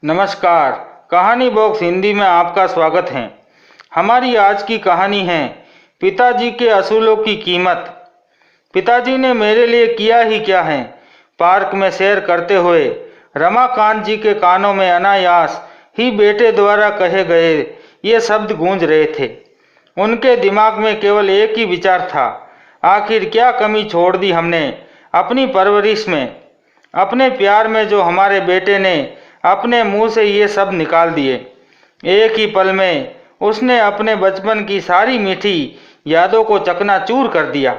नमस्कार। कहानी बॉक्स हिंदी में आपका स्वागत है। हमारी आज की कहानी है पिताजी के असूलों की कीमत। पिताजी ने मेरे लिए किया ही क्या है। पार्क में सैर करते हुए रमाकांत जी के कानों में अनायास ही बेटे द्वारा कहे गए ये शब्द गूंज रहे थे। उनके दिमाग में केवल एक ही विचार था, आखिर क्या कमी छोड़ दी हमने अपनी परवरिश में, अपने प्यार में, जो हमारे बेटे ने अपने मुंह से ये सब निकाल दिए। एक ही पल में उसने अपने बचपन की सारी मीठी यादों को चकनाचूर कर दिया,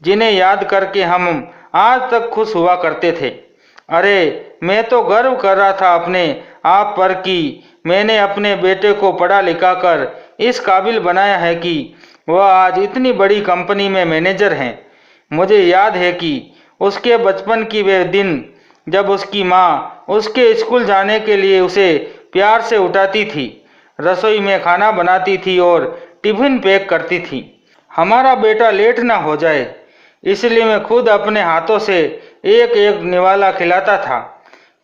जिन्हें याद करके हम आज तक खुश हुआ करते थे। अरे, मैं तो गर्व कर रहा था अपने आप पर कि मैंने अपने बेटे को पढ़ा लिखा कर इस काबिल बनाया है कि वह आज इतनी बड़ी कंपनी में मैनेजर हैं। मुझे याद है कि उसके बचपन की वे दिन जब उसकी माँ उसके स्कूल जाने के लिए उसे प्यार से उठाती थी, रसोई में खाना बनाती थी और टिफिन पैक करती थी। हमारा बेटा लेट ना हो जाए, इसलिए मैं खुद अपने हाथों से एक एक निवाला खिलाता था।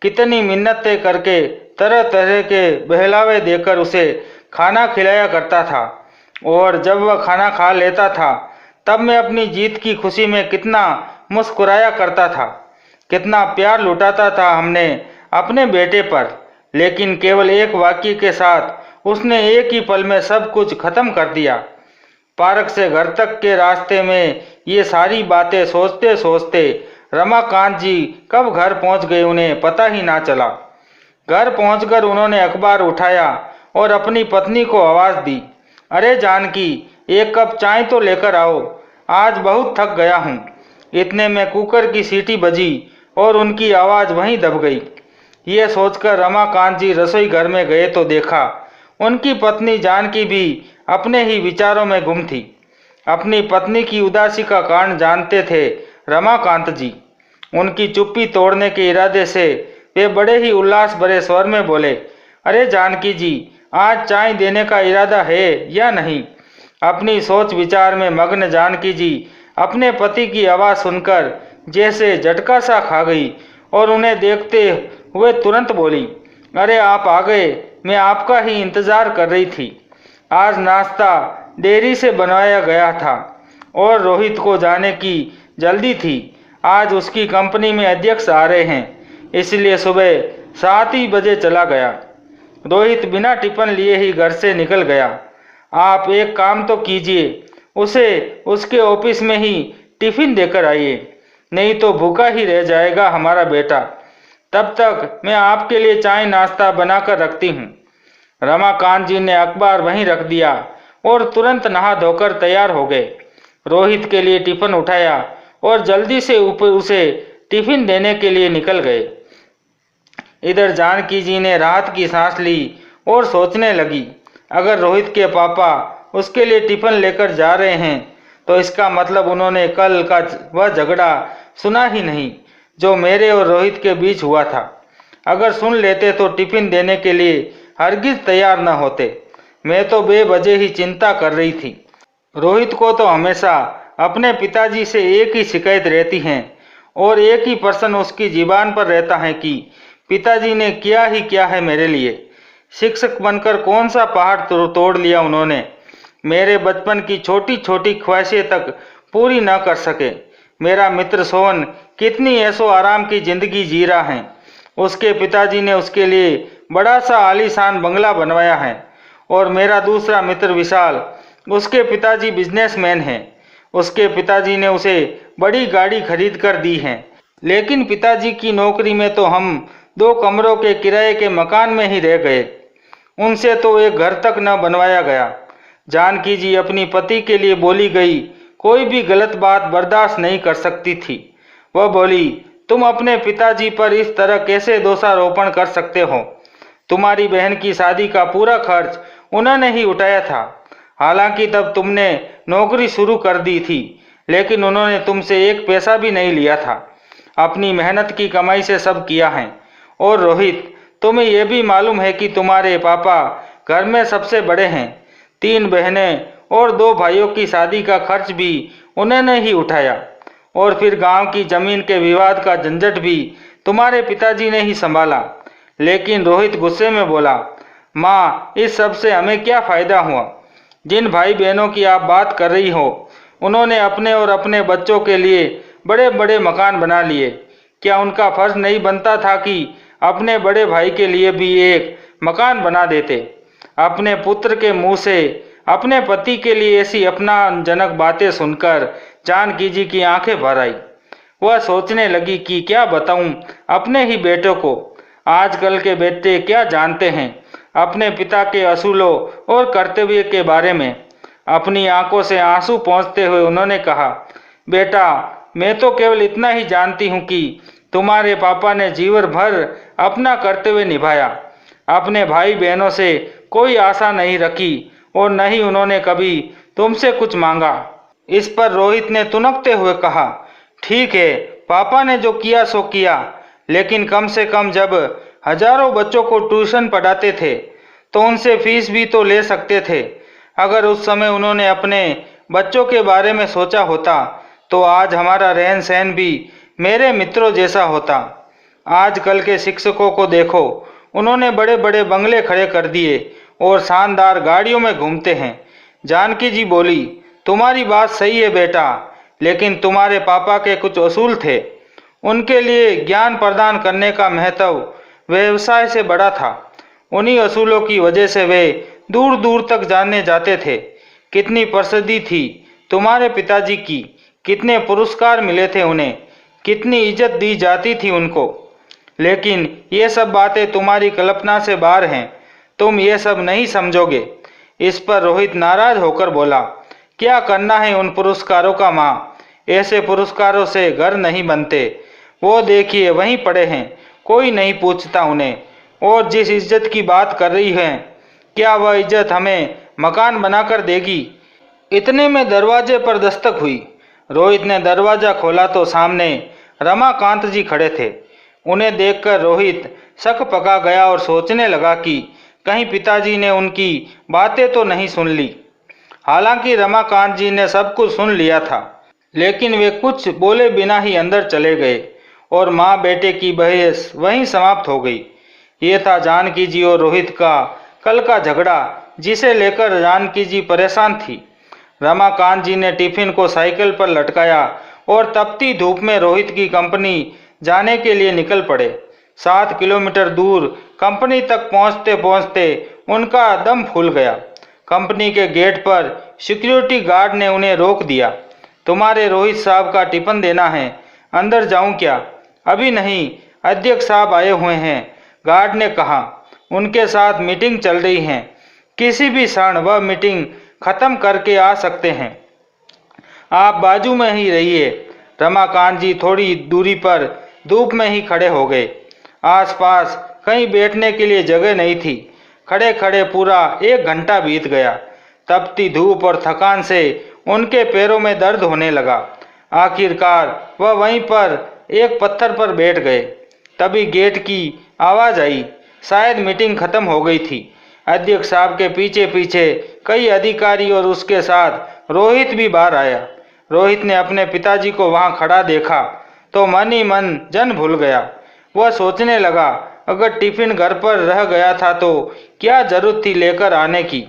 कितनी मिन्नतें करके तरह तरह के बहलावे देकर उसे खाना खिलाया करता था, और जब वह खाना खा लेता था तब मैं अपनी जीत की खुशी में कितना मुस्कुराया करता था, कितना प्यार लुटाता था हमने अपने बेटे पर। लेकिन केवल एक वाक्य के साथ उसने एक ही पल में सब कुछ खत्म कर दिया। पार्क से घर तक के रास्ते में ये सारी बातें सोचते सोचते रमाकांत जी कब घर पहुंच गए उन्हें पता ही ना चला। घर पहुंचकर उन्होंने अखबार उठाया और अपनी पत्नी को आवाज़ दी, अरे जानकी, एक कप चाय तो लेकर आओ, आज बहुत थक गया हूँ। इतने में कुकर की सीटी बजी और उनकी आवाज़ वहीं दब गई। ये सोचकर रमाकांत जी रसोई घर में गए तो देखा उनकी पत्नी जानकी भी अपने ही विचारों में गुम थी। अपनी पत्नी की उदासी का कारण जानते थे रमाकांत जी। उनकी चुप्पी तोड़ने के इरादे से वे बड़े ही उल्लास भरे स्वर में बोले, अरे जानकी जी, आज चाय देने का इरादा है या नहीं? अपनी सोच विचार में मग्न जानकी जी अपने पति की आवाज़ सुनकर जैसे झटका सा खा गई और उन्हें देखते हुए तुरंत बोली, अरे आप आ गए, मैं आपका ही इंतज़ार कर रही थी। आज नाश्ता देरी से बनाया गया था और रोहित को जाने की जल्दी थी। आज उसकी कंपनी में अध्यक्ष आ रहे हैं, इसलिए सुबह 7 ही बजे चला गया। रोहित बिना टिफिन लिए ही घर से निकल गया। आप एक काम तो कीजिए, उसे उसके ऑफिस में ही टिफिन देकर आइए, नहीं तो भूखा ही रह जाएगा हमारा बेटा। तब तक मैं आपके लिए चाय नाश्ता बनाकर रखती हूँ। रमाकांत जी ने अखबार वहीं रख दिया और तुरंत नहा धोकर तैयार हो गए। रोहित के लिए टिफिन उठाया और जल्दी से उसे टिफिन देने के लिए निकल गए। इधर जानकी जी ने राहत की सांस ली और सोचने लगी, अगर रोहित के पापा उसके लिए टिफिन लेकर जा रहे हैं तो इसका मतलब उन्होंने कल का वह झगड़ा सुना ही नहीं जो मेरे और रोहित के बीच हुआ था। अगर सुन लेते तो टिफिन देने के लिए हरगिज तैयार न होते। मैं तो बेवजह ही चिंता कर रही थी। रोहित को तो हमेशा अपने पिताजी से एक ही शिकायत रहती है और एक ही प्रश्न उसकी जीबान पर रहता है कि पिताजी ने किया ही क्या है मेरे लिए। शिक्षक बनकर कौन सा पहाड़ तोड़ लिया उन्होंने। मेरे बचपन की छोटी छोटी ख्वाहिशें तक पूरी न कर सके। मेरा मित्र सोहन कितनी ऐशो आराम की जिंदगी जी रहा है। उसके पिताजी ने उसके लिए बड़ा सा आलीशान बंगला बनवाया है और मेरा दूसरा मित्र विशाल, उसके पिताजी बिजनेसमैन हैं। उसके पिताजी ने उसे बड़ी गाड़ी खरीद कर दी है, लेकिन पिताजी की नौकरी में तो हम 2 कमरों के किराए के मकान में ही रह गए। उनसे तो एक घर तक न बनवाया गया। जानकी जी अपनी पति के लिए बोली गई कोई भी गलत बात बर्दाश्त नहीं कर सकती थी। वह बोली, तुम अपने पिताजी पर इस तरह कैसे दोषारोपण कर सकते हो? तुम्हारी बहन की शादी का पूरा खर्च उन्होंने ही उठाया था। हालांकि तब तुमने नौकरी शुरू कर दी थी, लेकिन उन्होंने तुमसे एक पैसा भी नहीं लिया था। अपनी मेहनत की कमाई से सब किया है। और रोहित, तुम्हें यह भी मालूम है कि तुम्हारे पापा घर में सबसे बड़े हैं। 3 बहनें और 2 भाइयों की शादी का खर्च भी उन्होंने ही उठाया, और फिर गांव की जमीन के विवाद का झंझट भी तुम्हारे पिताजी ने ही संभाला। लेकिन रोहित गुस्से में बोला, माँ, इस सब से हमें क्या फ़ायदा हुआ? जिन भाई बहनों की आप बात कर रही हो, उन्होंने अपने और अपने बच्चों के लिए बड़े बड़े मकान बना लिए। क्या उनका फर्ज नहीं बनता था कि अपने बड़े भाई के लिए भी एक मकान बना देते? अपने पुत्र के मुंह से अपने पति के लिए ऐसी अपमानजनक बातें सुनकर जानकी जी की आंखें भर आई। वह सोचने लगी कि क्या बताऊं अपने ही बेटों को। आजकल के बेटे क्या जानते हैं अपने पिता के असूलों और कर्तव्य के बारे में। अपनी आंखों से आंसू पोंछते हुए उन्होंने कहा, बेटा, मैं तो केवल इतना ही जानती हूँ कि तुम्हारे पापा ने जीवन भर अपना कर्तव्य निभाया। अपने भाई बहनों से कोई आशा नहीं रखी और न ही उन्होंने कभी तुमसे कुछ मांगा। इस पर रोहित ने तुनकते हुए कहा, ठीक है, पापा ने जो किया सो किया, लेकिन कम से कम जब हजारों बच्चों को ट्यूशन पढ़ाते थे तो उनसे फीस भी तो ले सकते थे। अगर उस समय उन्होंने अपने बच्चों के बारे में सोचा होता तो आज हमारा रहन सहन भी मेरे मित्रों जैसा होता। आजकल के शिक्षकों को देखो, उन्होंने बड़े बड़े बंगले खड़े कर दिए और शानदार गाड़ियों में घूमते हैं। जानकी जी बोली, तुम्हारी बात सही है बेटा, लेकिन तुम्हारे पापा के कुछ असूल थे। उनके लिए ज्ञान प्रदान करने का महत्व व्यवसाय से बड़ा था। उन्हीं असूलों की वजह से वे दूर दूर तक जाने जाते थे। कितनी प्रसिद्धि थी तुम्हारे पिताजी की, कितने पुरस्कार मिले थे उन्हें, कितनी इज्जत दी जाती थी उनको। लेकिन ये सब बातें तुम्हारी कल्पना से बाहर हैं, तुम ये सब नहीं समझोगे। इस पर रोहित नाराज होकर बोला, क्या करना है उन पुरस्कारों का माँ? ऐसे पुरस्कारों से घर नहीं बनते। वो देखिए वहीं पड़े हैं, कोई नहीं पूछता उन्हें। और जिस इज्जत की बात कर रही हैं, क्या वह इज्जत हमें मकान बनाकर देगी? इतने में दरवाजे पर दस्तक हुई। रोहित ने दरवाज़ा खोला तो सामने रमाकांत जी खड़े थे। उन्हें देखकर रोहित शक पका गया और सोचने लगा कि कहीं पिताजी ने उनकी बातें तो नहीं सुन ली। हालांकि रमाकांत जी ने सब कुछ सुन लिया था, लेकिन वे कुछ बोले बिना ही अंदर चले गए और माँ बेटे की बहस वहीं समाप्त हो गई। ये था जानकी जी और रोहित का कल का झगड़ा, जिसे लेकर जानकी जी परेशान थी। रमाकांत जी ने टिफिन को साइकिल पर लटकाया और तपती धूप में रोहित की कंपनी जाने के लिए निकल पड़े। 7 किलोमीटर दूर कंपनी तक पहुंचते पहुंचते उनका दम फूल गया। कंपनी के गेट पर सिक्योरिटी गार्ड ने उन्हें रोक दिया। तुम्हारे रोहित साहब का टिफिन देना है, अंदर जाऊं क्या? अभी नहीं, अध्यक्ष साहब आए हुए हैं, गार्ड ने कहा। उनके साथ मीटिंग चल रही है, किसी भी क्षण वह मीटिंग खत्म करके आ सकते हैं। आप बाजू में ही रहिए। रमाकांत जी थोड़ी दूरी पर धूप में ही खड़े हो गए। आसपास कहीं बैठने के लिए जगह नहीं थी। खड़े खड़े पूरा 1 घंटा बीत गया। तपती धूप और थकान से उनके पैरों में दर्द होने लगा। आखिरकार वह वहीं पर एक पत्थर पर बैठ गए। तभी गेट की आवाज़ आई। शायद मीटिंग खत्म हो गई थी। अध्यक्ष साहब के पीछे पीछे कई अधिकारी और उसके साथ रोहित भी बाहर आया। रोहित ने अपने पिताजी को वहां खड़ा देखा तो मन ही मन जन भूल गया। वह सोचने लगा, अगर टिफिन घर पर रह गया था तो क्या जरूरत थी लेकर आने की।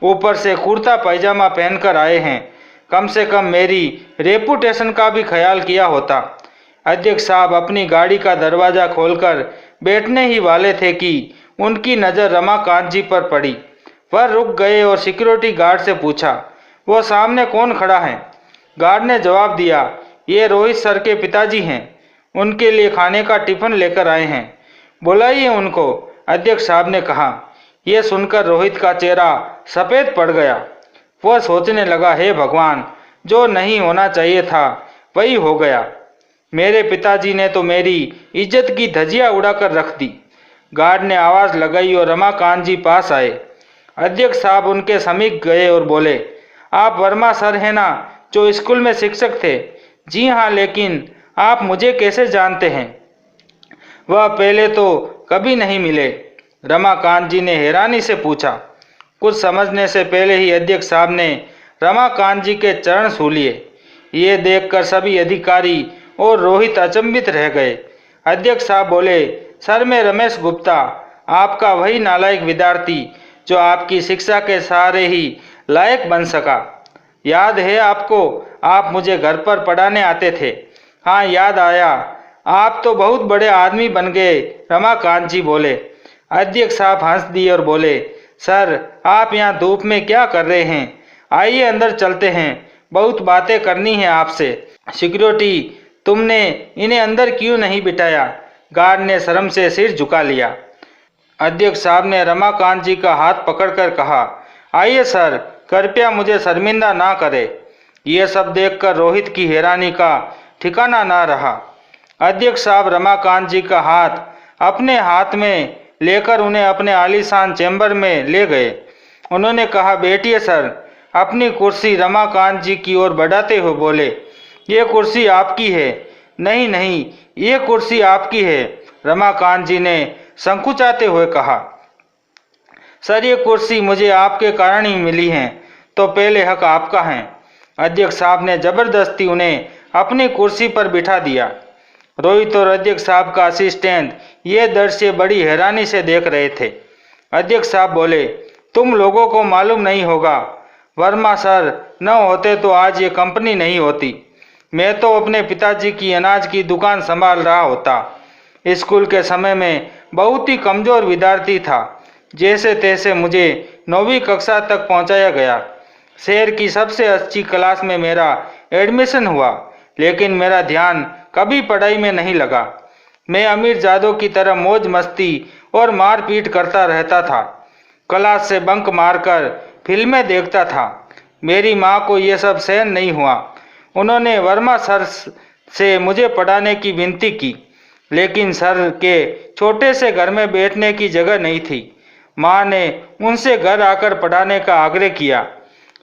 ऊपर से कुर्ता पैजामा पहनकर आए हैं, कम से कम मेरी रेपुटेशन का भी ख्याल किया होता। अध्यक्ष साहब अपनी गाड़ी का दरवाज़ा खोलकर बैठने ही वाले थे कि उनकी नज़र रमाकांत जी पर पड़ी। वह रुक गए और सिक्योरिटी गार्ड से पूछा, वो सामने कौन खड़ा है? गार्ड ने जवाब दिया, ये रोहित सर के पिताजी हैं, उनके लिए खाने का टिफिन लेकर आए हैं, बुलाइए उनको, अध्यक्ष साहब ने कहा। यह सुनकर रोहित का चेहरा सफ़ेद पड़ गया। वह सोचने लगा, हे भगवान, जो नहीं होना चाहिए था वही हो गया। मेरे पिताजी ने तो मेरी इज्जत की धज्जियां उड़ाकर रख दी। गार्ड ने आवाज़ लगाई और रमाकांत जी पास आए। अध्यक्ष साहब उनके समीप गए और बोले, आप वर्मा सर हैं ना, जो स्कूल में शिक्षक थे? जी हाँ, लेकिन आप मुझे कैसे जानते हैं? वह पहले तो कभी नहीं मिले, रमाकांत जी ने हैरानी से पूछा। कुछ समझने से पहले ही अध्यक्ष साहब ने रमाकांत जी के चरण छू लिए। ये देखकर सभी अधिकारी और रोहित अचंभित रह गए। अध्यक्ष साहब बोले, सर, मैं रमेश गुप्ता, आपका वही नालायक विद्यार्थी जो आपकी शिक्षा के सहारे ही लायक बन सका। याद है आपको, आप मुझे घर पर पढ़ाने आते थे। हाँ, याद आया। आप तो बहुत बड़े आदमी बन गए, रमाकांत जी बोले। अध्यक्ष साहब हंस दिए और बोले, सर, आप यहाँ धूप में क्या कर रहे हैं? आइए अंदर चलते हैं, बहुत बातें करनी है आपसे। सिक्योरिटी, तुमने इन्हें अंदर क्यों नहीं बिठाया? गार्ड ने शर्म से सिर झुका लिया। अध्यक्ष साहब ने रमाकांत जी का हाथ पकड़कर कहा, आइए सर, कृपया मुझे शर्मिंदा ना करें। ये सब देखकर रोहित की हैरानी का ठिकाना ना रहा। अध्यक्ष साहब रमाकांत जी का हाथ अपने हाथ में लेकर उन्हें अपने आलीशान चैम्बर में ले गए। उन्होंने कहा, बैठिए सर। अपनी कुर्सी रमाकांत जी की ओर बढ़ाते हुए बोले, ये कुर्सी आपकी है। नहीं नहीं, ये कुर्सी आपकी है, रमाकांत जी ने संकुचाते हुए कहा। सर, ये कुर्सी मुझे आपके कारण ही मिली है, तो पहले हक आपका है। अध्यक्ष साहब ने जबरदस्ती उन्हें अपनी कुर्सी पर बिठा दिया। रोहित और अध्यक्ष साहब का असिस्टेंट ये दृश्य बड़ी हैरानी से देख रहे थे। अध्यक्ष साहब बोले, तुम लोगों को मालूम नहीं होगा, वर्मा सर न होते तो आज ये कंपनी नहीं होती। मैं तो अपने पिताजी की अनाज की दुकान संभाल रहा होता। स्कूल के समय में बहुत ही कमज़ोर विद्यार्थी था। जैसे तैसे मुझे 9वीं कक्षा तक पहुंचाया गया। शहर की सबसे अच्छी क्लास में मेरा एडमिशन हुआ, लेकिन मेरा ध्यान कभी पढ़ाई में नहीं लगा। मैं अमीर जादों की तरह मौज मस्ती और मारपीट करता रहता था। क्लास से बंक मारकर फिल्में देखता था। मेरी माँ को यह सब सहन नहीं हुआ। उन्होंने वर्मा सर से मुझे पढ़ाने की विनती की, लेकिन सर के छोटे से घर में बैठने की जगह नहीं थी। माँ ने उनसे घर आकर पढ़ाने का आग्रह किया।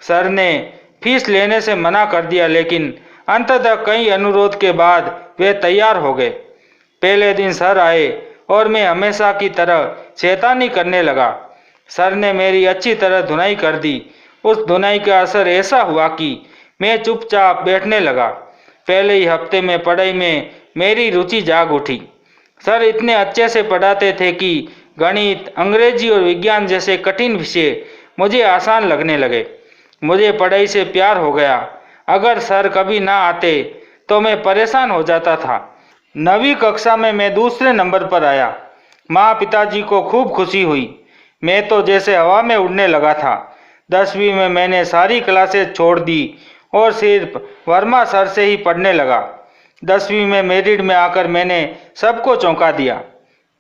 सर ने फीस लेने से मना कर दिया, लेकिन अंततः कई अनुरोध के बाद वे तैयार हो गए। पहले दिन सर आए और मैं हमेशा की तरह शैतानी करने लगा। सर ने मेरी अच्छी तरह धुनाई कर दी। उस धुनाई का असर ऐसा हुआ कि मैं चुपचाप बैठने लगा। पहले ही हफ्ते में पढ़ाई में मेरी रुचि जाग उठी। सर इतने अच्छे से पढ़ाते थे कि गणित, अंग्रेजी और विज्ञान जैसे कठिन विषय मुझे आसान लगने लगे। मुझे पढ़ाई से प्यार हो गया। अगर सर कभी ना आते तो मैं परेशान हो जाता था। 9वीं कक्षा में मैं दूसरे नंबर पर आया। माँ पिताजी को खूब खुशी हुई। मैं तो जैसे हवा में उड़ने लगा था। 10वीं में मैंने सारी क्लासेस छोड़ दी और सिर्फ वर्मा सर से ही पढ़ने लगा। 10वीं में मेरिट में आकर मैंने सबको चौंका दिया।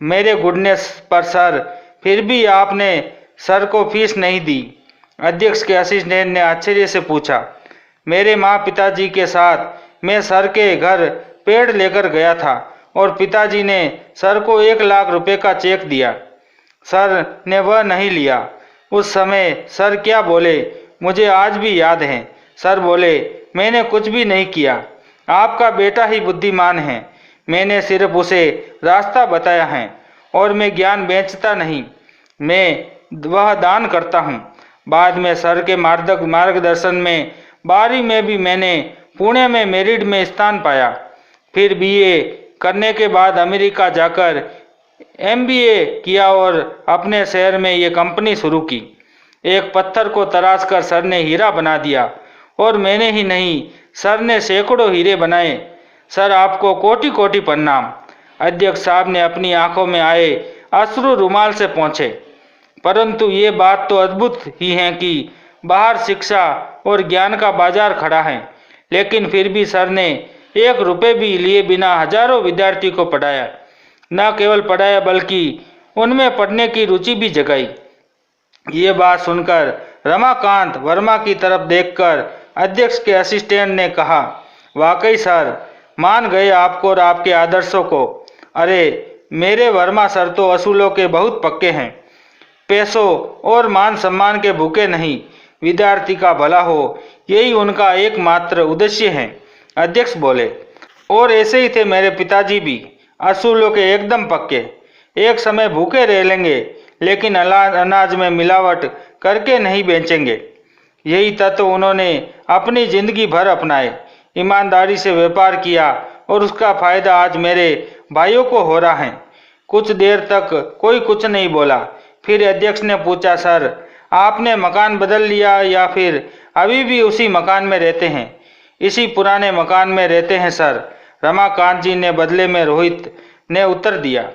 मेरे गुडनेस पर सर, फिर भी आपने सर को फीस नहीं दी? अध्यक्ष के असिस्टेंट ने आश्चर्य से पूछा। मेरे माँ पिताजी के साथ मैं सर के घर पेड़ लेकर गया था और पिताजी ने सर को 1 लाख रुपए का चेक दिया। सर ने वह नहीं लिया। उस समय सर क्या बोले मुझे आज भी याद है। सर बोले, मैंने कुछ भी नहीं किया, आपका बेटा ही बुद्धिमान है। मैंने सिर्फ उसे रास्ता बताया है और मैं ज्ञान बेचता नहीं, मैं वह दान करता हूँ। बाद में सर के मार्गदर्शन में 12वीं में भी मैंने पुणे में मेरिट में स्थान पाया। फिर बीए करने के बाद अमेरिका जाकर एमबीए किया और अपने शहर में ये कंपनी शुरू की। एक पत्थर को तराशकर सर ने हीरा बना दिया और मैंने ही नहीं, सर ने सैकड़ों हीरे बनाए। सर आपको कोटि कोटि प्रणाम। अध्यक्ष साहब ने अपनी आंखों में आए अश्रु रुमाल से पोंछे। परंतु ये बात तो अद्भुत ही है कि बाहर शिक्षा और ज्ञान का बाजार खड़ा है, लेकिन फिर भी सर ने 1 रुपये भी लिए बिना हजारों विद्यार्थी को पढ़ाया। न केवल पढ़ाया बल्कि उनमें पढ़ने की रुचि भी जगाई। ये बात सुनकर रमाकांत वर्मा की तरफ देखकर अध्यक्ष के असिस्टेंट ने कहा, वाकई सर, मान गए आपको और आपके आदर्शों को। अरे मेरे वर्मा सर तो असूलों के बहुत पक्के हैं, पैसों और मान सम्मान के भूखे नहीं। विद्यार्थी का भला हो, यही उनका एकमात्र उद्देश्य है। अध्यक्ष बोले, और ऐसे ही थे मेरे पिताजी भी, असूलों के एकदम पक्के। एक समय भूखे रह लेंगे, लेकिन अनाज में मिलावट करके नहीं बेचेंगे। यही तत्व उन्होंने अपनी जिंदगी भर अपनाए, ईमानदारी से व्यापार किया और उसका फायदा आज मेरे भाइयों को हो रहा है। कुछ देर तक कोई कुछ नहीं बोला। फिर अध्यक्ष ने पूछा, सर आपने मकान बदल लिया या फिर अभी भी उसी मकान में रहते हैं? इसी पुराने मकान में रहते हैं सर, रमाकांत जी ने बदले में रोहित ने उत्तर दिया।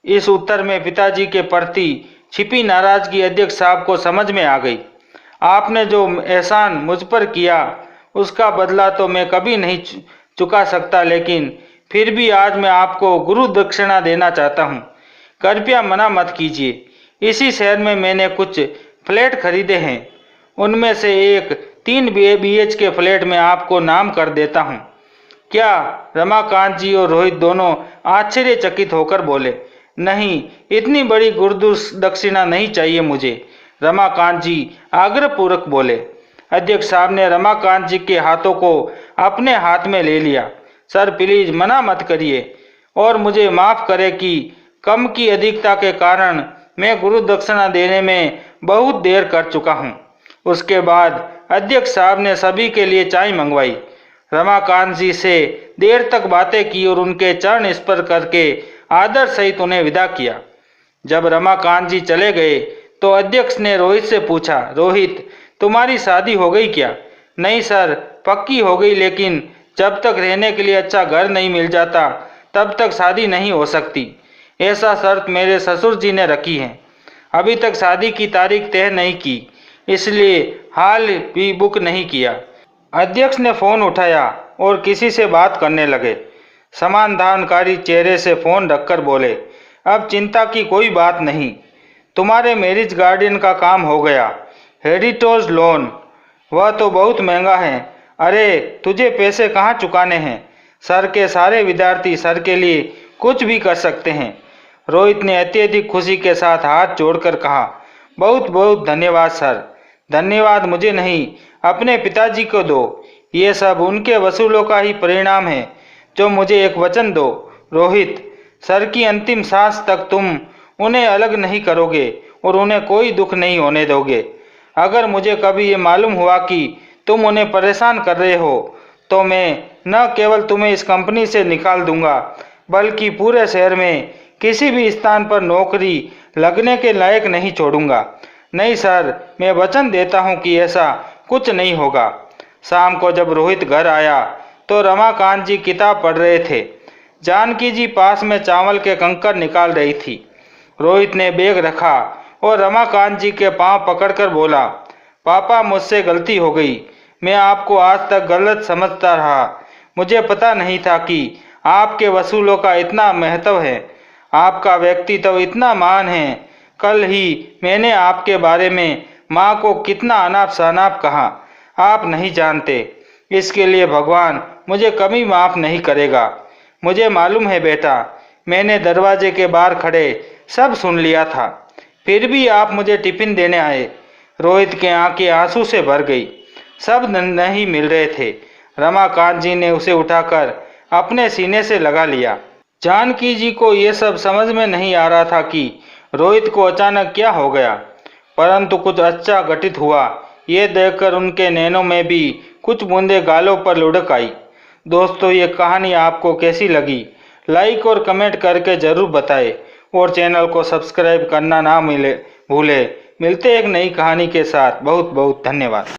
इस उत्तर में पिताजी के प्रति छिपी नाराजगी अध्यक्ष साहब को समझ में आ गई। आपने जो एहसान मुझ पर किया उसका बदला तो मैं कभी नहीं चुका सकता, लेकिन फिर भी आज मैं आपको गुरु दक्षिणा देना चाहता हूँ। कृपया मना मत कीजिए। इसी शहर में मैंने कुछ फ्लैट खरीदे हैं, उनमें से एक 3 BHK फ्लैट में आपको नाम कर देता हूँ। क्या? रमाकांत जी और रोहित दोनों आश्चर्यचकित होकर बोले, नहीं, इतनी बड़ी गुरु दक्षिणा नहीं चाहिए मुझे, रमाकांत जी आग्रहपूर्वक बोले। अध्यक्ष साहब ने रमाकांत जी के हाथों को अपने हाथ में ले लिया। सर प्लीज मना मत करिए और मुझे माफ़ करें कि कम की अधिकता के कारण मैं गुरु दक्षिणा देने में बहुत देर कर चुका हूँ। उसके बाद अध्यक्ष साहब ने सभी के लिए चाय मंगवाई। रमाकांत जी से देर तक बातें की और उनके चरण स्पर्श करके आदर सहित उन्हें विदा किया। जब रमाकांत जी चले गए तो अध्यक्ष ने रोहित से पूछा, रोहित तुम्हारी शादी हो गई क्या? नहीं सर, पक्की हो गई, लेकिन जब तक रहने के लिए अच्छा घर नहीं मिल जाता तब तक शादी नहीं हो सकती। ऐसा शर्त मेरे ससुर जी ने रखी है। अभी तक शादी की तारीख तय नहीं की, इसलिए हाल भी बुक नहीं किया। अध्यक्ष ने फ़ोन उठाया और किसी से बात करने लगे। समाधानकारी चेहरे से फ़ोन रखकर बोले, अब चिंता की कोई बात नहीं, तुम्हारे मैरिज गार्डन का काम हो गया। हेरिटेज लोन, वह तो बहुत महंगा है। अरे तुझे पैसे कहाँ चुकाने हैं? सर के सारे विद्यार्थी सर के लिए कुछ भी कर सकते हैं। रोहित ने अत्यधिक खुशी के साथ हाथ जोड़कर कहा, बहुत बहुत धन्यवाद सर। धन्यवाद मुझे नहीं, अपने पिताजी को दो। ये सब उनके वसूलों का ही परिणाम है। जो मुझे एक वचन दो रोहित, सर की अंतिम सांस तक तुम उन्हें अलग नहीं करोगे और उन्हें कोई दुख नहीं होने दोगे। अगर मुझे कभी ये मालूम हुआ कि तुम उन्हें परेशान कर रहे हो तो मैं न केवल तुम्हें इस कंपनी से निकाल दूंगा, बल्कि पूरे शहर में किसी भी स्थान पर नौकरी लगने के लायक नहीं छोड़ूंगा। नहीं सर, मैं वचन देता हूँ कि ऐसा कुछ नहीं होगा। शाम को जब रोहित घर आया तो रमाकांत जी किताब पढ़ रहे थे। जानकी जी पास में चावल के कंकर निकाल रही थी। रोहित ने बैग रखा और रमाकांत जी के पांव पकड़कर बोला, पापा मुझसे गलती हो गई। मैं आपको आज तक गलत समझता रहा। मुझे पता नहीं था कि आपके वसूलों का इतना महत्व है, आपका व्यक्तित्व इतना महान है। कल ही मैंने आपके बारे में माँ को कितना अनाप शनाप कहा, आप नहीं जानते। इसके लिए भगवान मुझे कभी माफ़ नहीं करेगा। मुझे मालूम है बेटा, मैंने दरवाजे के बाहर खड़े सब सुन लिया था, फिर भी आप मुझे टिफिन देने आए। रोहित के आंखें आंसू से भर गई। सब नहीं मिल रहे थे। रमाकांत जी ने उसे उठाकर अपने सीने से लगा लिया। जानकी जी को ये सब समझ में नहीं आ रहा था कि रोहित को अचानक क्या हो गया, परंतु कुछ अच्छा घटित हुआ ये देखकर उनके नैनों में भी कुछ बूंदे गालों पर लुढ़क आई। दोस्तों, ये कहानी आपको कैसी लगी? लाइक और कमेंट करके ज़रूर बताएं और चैनल को सब्सक्राइब करना ना भूलें। मिलते एक नई कहानी के साथ। बहुत बहुत धन्यवाद।